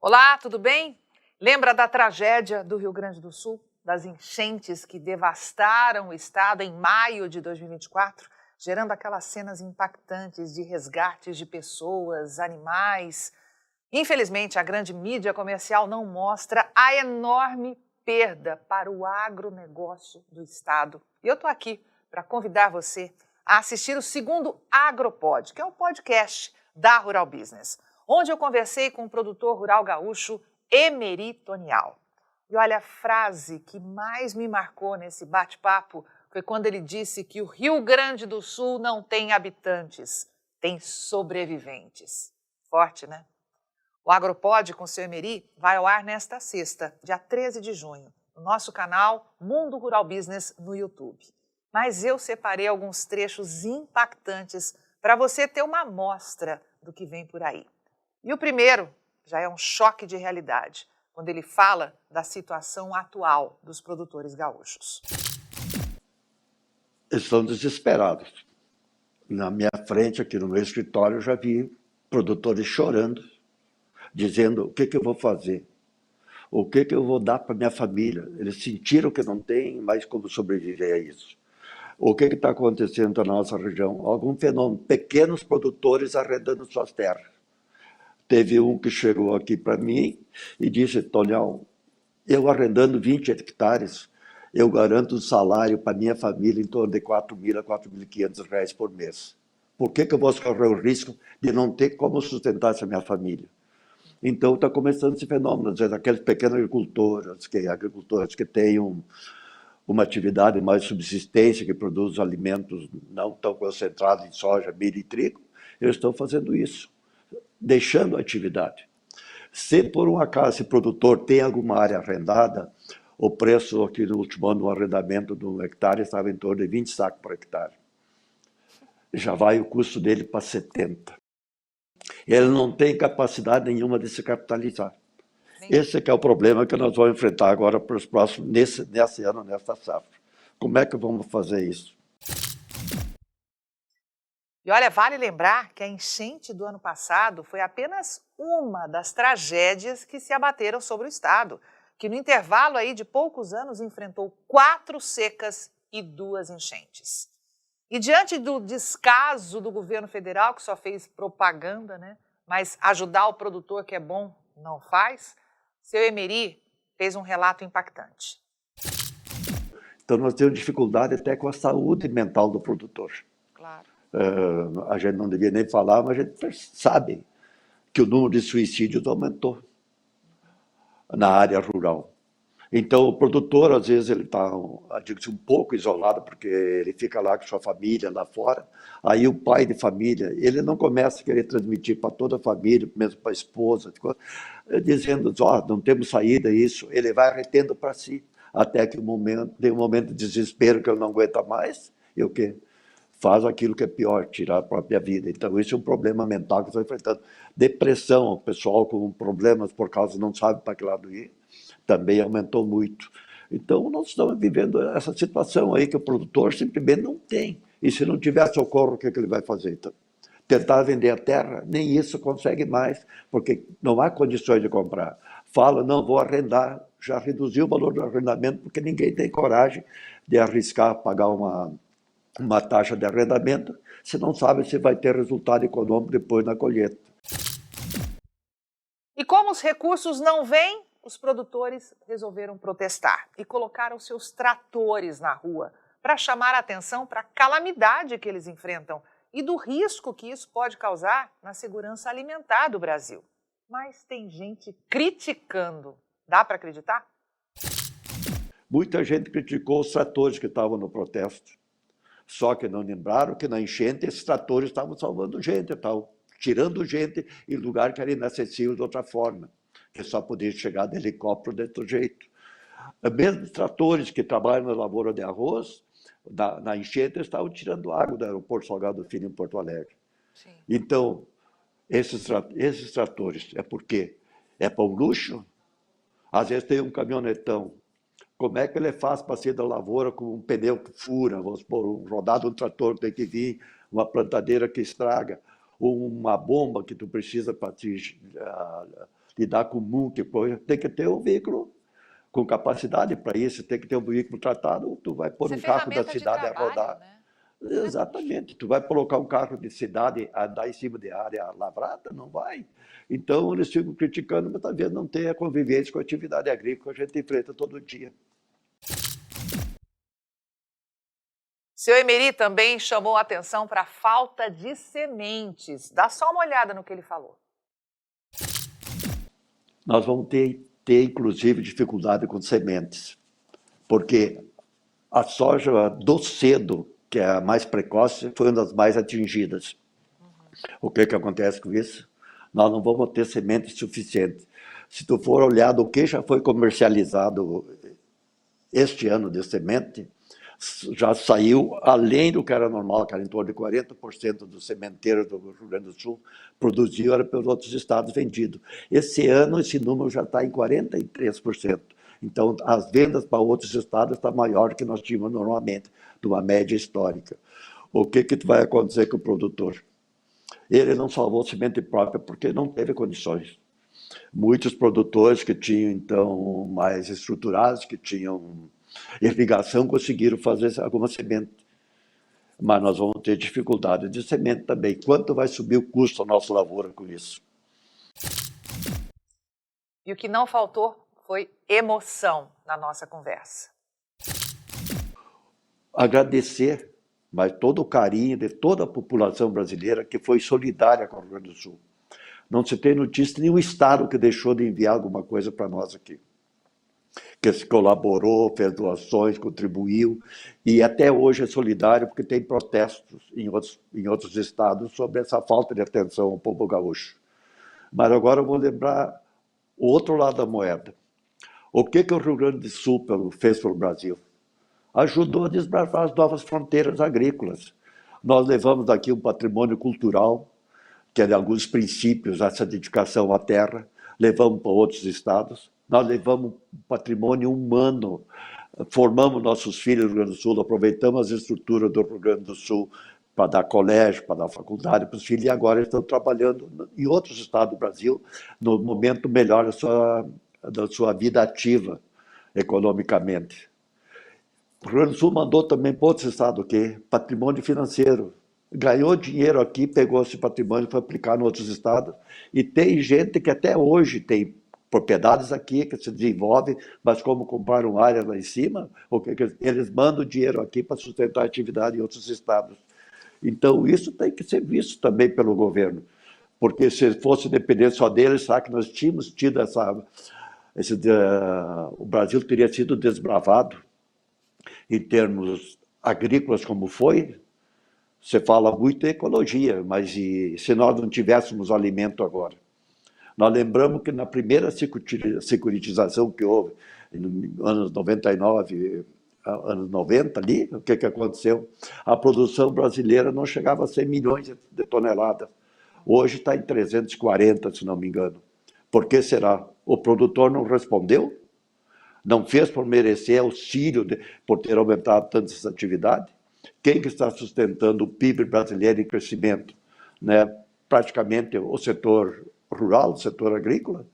Olá, tudo bem? Lembra da tragédia do Rio Grande do Sul? Das enchentes que devastaram o estado em maio de 2024, gerando aquelas cenas impactantes de resgates de pessoas, animais. Infelizmente, a grande mídia comercial não mostra a enorme perda para o agronegócio do estado. E eu estou aqui para convidar você a assistir o segundo AgroPod, que é o podcast da Rural Business, onde eu conversei com o produtor rural gaúcho Emery Tonial. E olha, a frase que mais me marcou nesse bate-papo foi quando ele disse que o Rio Grande do Sul não tem habitantes, tem sobreviventes. Forte, né? O AgroPod com o seu Emery vai ao ar nesta sexta, dia 13 de junho, no nosso canal Mundo Rural Business no YouTube. Mas eu separei alguns trechos impactantes para você ter uma amostra do que vem por aí. E o primeiro já é um choque de realidade, quando ele fala da situação atual dos produtores gaúchos. Estão desesperados. Na minha frente, aqui no meu escritório, eu já vi produtores chorando, dizendo o que eu vou fazer, o que eu vou dar para minha família. Eles sentiram que não tem mais como sobreviver a isso. O que está acontecendo na nossa região? Algum fenômeno, pequenos produtores arrendando suas terras. Teve um que chegou aqui para mim e disse, Tonial, eu arrendando 20 hectares, eu garanto um salário para minha família em torno de R$4.000 a R$4.500 por mês. Por que eu vou correr o risco de não ter como sustentar essa minha família? Então está começando esse fenômeno, às vezes aqueles pequenos agricultores que têm uma atividade mais subsistência, que produz alimentos não tão concentrados em soja, milho e trigo, eles estão fazendo isso, deixando a atividade. Se por um acaso esse produtor tem alguma área arrendada, o preço aqui no último ano do arrendamento do hectare estava em torno de 20 sacos por hectare. Já vai o custo dele para 70. Ele não tem capacidade nenhuma de se capitalizar. Esse que é o problema que nós vamos enfrentar agora para os próximos, nesse ano, nessa safra. Como é que vamos fazer isso? E olha, vale lembrar que a enchente do ano passado foi apenas uma das tragédias que se abateram sobre o estado, que no intervalo aí de poucos anos enfrentou 4 secas e 2 enchentes. E diante do descaso do governo federal, que só fez propaganda, né, mas ajudar o produtor que é bom não faz, seu Emery fez um relato impactante. Então nós temos dificuldade até com a saúde mental do produtor. Claro. A gente não devia nem falar, mas a gente sabe que o número de suicídios aumentou na área rural. Então, o produtor, às vezes, ele está um pouco isolado, porque ele fica lá com sua família, lá fora. Aí o pai de família, ele não começa a querer transmitir para toda a família, mesmo para a esposa, dizendo, não temos saída, isso. Ele vai retendo para si, até que tem um momento de desespero que ele não aguenta mais, e o quê? Faz aquilo que é pior, tirar a própria vida. Então, isso é um problema mental que estão enfrentando. Depressão, o pessoal com problemas por causa não sabe para que lado ir, também aumentou muito. Então, nós estamos vivendo essa situação aí que o produtor simplesmente não tem. E se não tiver socorro, o que ele vai fazer? Então, tentar vender a terra, nem isso consegue mais, porque não há condições de comprar. Fala, não, vou arrendar, já reduziu o valor do arrendamento, porque ninguém tem coragem de arriscar pagar uma taxa de arrendamento, se não sabe se vai ter resultado econômico depois na colheita. E como os recursos não vêm, os produtores resolveram protestar e colocaram seus tratores na rua para chamar a atenção para a calamidade que eles enfrentam e do risco que isso pode causar na segurança alimentar do Brasil. Mas tem gente criticando. Dá para acreditar? Muita gente criticou os tratores que estavam no protesto. Só que não lembraram que na enchente esses tratores estavam salvando gente, estavam tirando gente em lugar que era inacessível de outra forma, que só podia chegar de helicóptero de outro jeito. Mesmo os tratores que trabalham na lavoura de arroz, na enchente, estavam tirando água do aeroporto Salgado Filho em Porto Alegre. Sim. Então, esses tratores, é porque é para o luxo? Às vezes tem um caminhonetão. Como é que ele faz para sair da lavoura com um pneu que fura, vamos supor, um rodado, um trator tem que vir, uma plantadeira que estraga, ou uma bomba que tu precisa para lidar com o mundo, tem que ter um veículo com capacidade para isso, tem que ter um veículo tratado, tu vai pôr Isso é um carro da ferramenta de cidade a trabalho, rodar. né? Exatamente, tu vai colocar um carro de cidade a andar em cima de área lavrada? Não vai. Então eles ficam criticando, mas talvez não tenha convivência com a atividade agrícola que a gente enfrenta todo dia. Seu Emery também chamou a atenção para a falta de sementes. Dá só uma olhada no que ele falou. Nós vamos ter inclusive, dificuldade com sementes, porque a soja do cedo, que é a mais precoce, foi uma das mais atingidas. O que acontece com isso? Nós não vamos ter sementes suficientes. Se tu for olhar do que já foi comercializado este ano de semente, já saiu além do que era normal, que era em torno de 40% dos sementeiros do Rio Grande do Sul produziam, era pelos outros estados vendido. Esse ano, esse número já está em 43%. Então, as vendas para outros estados estão maior do que nós tínhamos normalmente, de uma média histórica. O que vai acontecer com o produtor? Ele não salvou semente própria porque não teve condições. Muitos produtores que tinham, então, mais estruturados, que tinham irrigação, conseguiram fazer alguma semente. Mas nós vamos ter dificuldade de semente também. Quanto vai subir o custo da nossa lavoura com isso? E o que não faltou foi emoção na nossa conversa. Agradecer, mas todo o carinho de toda a população brasileira que foi solidária com o Rio Grande do Sul. Não se tem notícia de nenhum estado que deixou de enviar alguma coisa para nós aqui. Que se colaborou, fez doações, contribuiu, e até hoje é solidário porque tem protestos em outros estados sobre essa falta de atenção ao povo gaúcho. Mas agora eu vou lembrar o outro lado da moeda. O que o Rio Grande do Sul fez pelo Brasil? Ajudou a desbravar as novas fronteiras agrícolas. Nós levamos aqui um patrimônio cultural, que é de alguns princípios, essa dedicação à terra, levamos para outros estados. Nós levamos patrimônio humano, formamos nossos filhos no Rio Grande do Sul, aproveitamos as estruturas do Rio Grande do Sul para dar colégio, para dar faculdade para os filhos, e agora estão trabalhando em outros estados do Brasil, no momento melhor da sua vida ativa, economicamente. O Rio Grande do Sul mandou também para outros estados o quê? Patrimônio financeiro. Ganhou dinheiro aqui, pegou esse patrimônio, foi aplicar em outros estados, e tem gente que até hoje tem propriedades aqui que se desenvolvem, mas como compraram área lá em cima, eles mandam dinheiro aqui para sustentar a atividade em outros estados. Então, isso tem que ser visto também pelo governo, porque se fosse depender só deles, será que nós tínhamos tido o Brasil teria sido desbravado em termos agrícolas como foi? Você fala muito em ecologia, mas e se nós não tivéssemos alimento agora? Nós lembramos que na primeira securitização que houve, nos anos 99, anos 90 ali, o que aconteceu? A produção brasileira não chegava a 100 milhões de toneladas. Hoje está em 340, se não me engano. Por que será? O produtor não respondeu? Não fez por merecer auxílio por ter aumentado tanto essa atividade? Quem que está sustentando o PIB brasileiro em crescimento? Né? Praticamente o setor rural, o setor agrícola.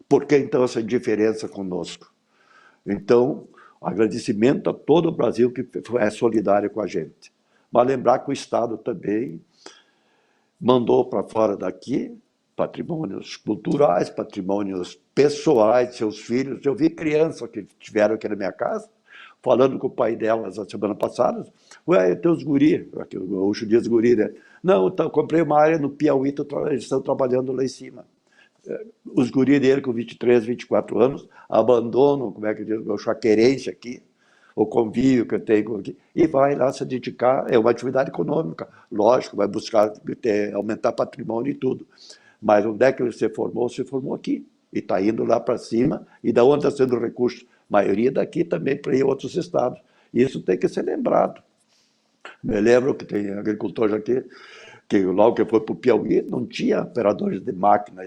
Por que então essa indiferença conosco? Então, agradecimento a todo o Brasil que é solidário com a gente. Mas lembrar que o Estado também mandou para fora daqui patrimônios culturais, patrimônios pessoais de seus filhos. Eu vi crianças que estiveram aqui na minha casa, falando com o pai delas a semana passada. Ué, tem os guri, o Gaúcho diz guri, né? Não, então, comprei uma área no Piauí, eles estão trabalhando lá em cima. Os guri dele com 23, 24 anos abandonam, como é que diz, a querência aqui, o convívio que eu tenho aqui, e vai lá se dedicar, é uma atividade econômica, lógico, vai buscar aumentar patrimônio e tudo. Mas onde é que ele se formou aqui, e está indo lá para cima, e da onde está sendo o recurso? A maioria daqui também para ir a outros estados. Isso tem que ser lembrado. Me lembro que tem agricultores aqui, que logo que foi para o Piauí, não tinha operadores de máquina,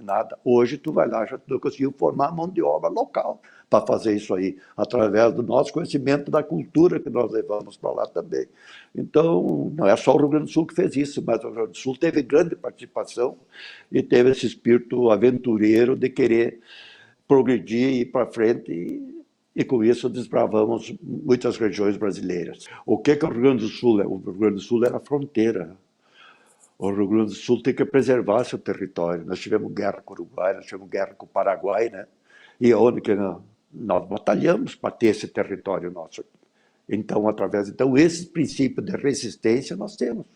nada. Hoje tu vai lá, já tu conseguiu formar mão de obra local, para fazer isso aí, através do nosso conhecimento da cultura que nós levamos para lá também. Então, não é só o Rio Grande do Sul que fez isso, mas o Rio Grande do Sul teve grande participação e teve esse espírito aventureiro de querer progredir e ir para frente e com isso desbravamos muitas regiões brasileiras. O que o Rio Grande do Sul é? O Rio Grande do Sul era a fronteira. O Rio Grande do Sul tem que preservar seu território. Nós tivemos guerra com o Uruguai, nós tivemos guerra com o Paraguai, né? E onde que nós batalhamos para ter esse território nosso. Então, esse princípio de resistência nós temos.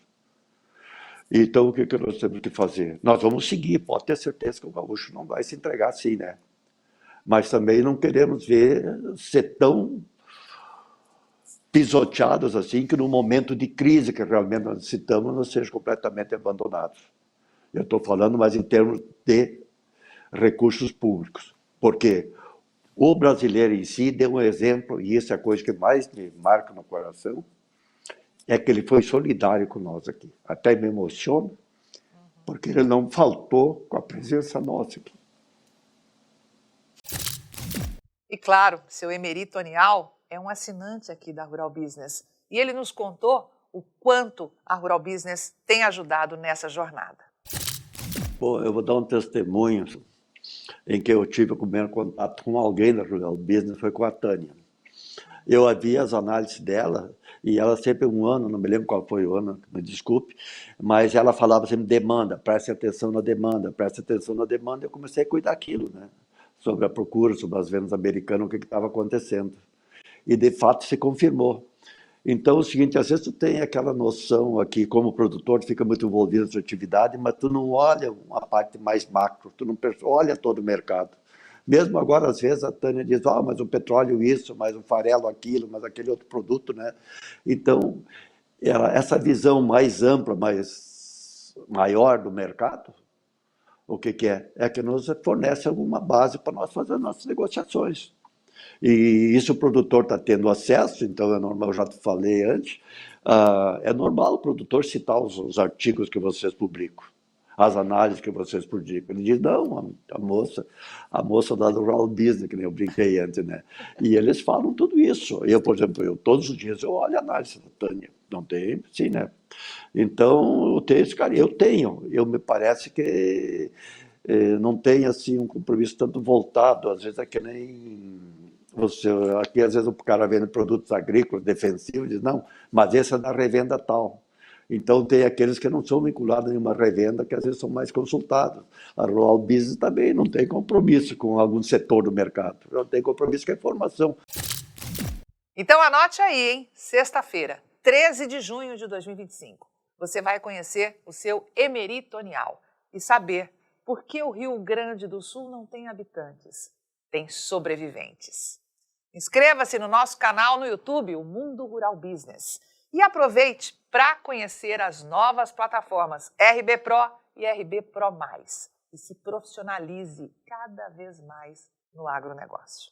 Então, o que nós temos que fazer? Nós vamos seguir, pode ter certeza que o gaúcho não vai se entregar assim, né? Mas também não queremos ver ser tão pisoteados assim, que no momento de crise que realmente nós necessitamos, não sejam completamente abandonados. Eu estou falando mais em termos de recursos públicos, porque o brasileiro em si deu um exemplo, e isso é a coisa que mais me marca no coração, é que ele foi solidário com nós aqui. Até me emociona, porque ele não faltou com a presença nossa aqui. E claro, seu Emerito Onial é um assinante aqui da Rural Business e ele nos contou o quanto a Rural Business tem ajudado nessa jornada. Bom, eu vou dar um testemunho em que eu tive o primeiro contato com alguém da Rural Business, foi com a Tânia. Eu havia as análises dela e ela sempre um ano, não me lembro qual foi o ano, me desculpe, mas ela falava sempre demanda, preste atenção na demanda, preste atenção na demanda. Eu comecei a cuidar daquilo, né? Sobre a procura, sobre as vendas americanas, o que estava acontecendo. E, de fato, se confirmou. Então, é o seguinte, às vezes tu tem aquela noção aqui, como produtor, tu fica muito envolvido na sua atividade, mas tu não olha uma parte mais macro, tu não olha todo o mercado. Mesmo agora, às vezes, a Tânia diz, mas o petróleo isso, mas o farelo aquilo, mas aquele outro produto, né? Então, essa visão mais ampla, maior do mercado, o que é? É que nos fornece alguma base para nós fazer nossas negociações. E isso o produtor está tendo acesso, então é normal, eu já te falei antes, é normal o produtor citar os artigos que vocês publicam, as análises que vocês publicam. Ele diz, não, a moça da Rural Business, que nem eu brinquei antes, né? E eles falam tudo isso. Eu, por exemplo, todos os dias eu olho a análise da Tânia, não tem, sim, né? Então, eu tenho esse cara, me parece que não tem assim um compromisso tanto voltado, às vezes é que nem aqui às vezes o cara vende produtos agrícolas defensivos, diz não, mas esse é da revenda tal. Então tem aqueles que não são vinculados em uma revenda, que às vezes são mais consultados. A Rural Business também não tem compromisso com algum setor do mercado, não tem compromisso com a informação. Então anote aí, hein? Sexta-feira, 13 de junho de 2025, você vai conhecer o seu Emerito Onial e saber por que o Rio Grande do Sul não tem habitantes, tem sobreviventes. Inscreva-se no nosso canal no YouTube, o Mundo Rural Business, e aproveite para conhecer as novas plataformas RB Pro e RB Pro+, e se profissionalize cada vez mais no agronegócio.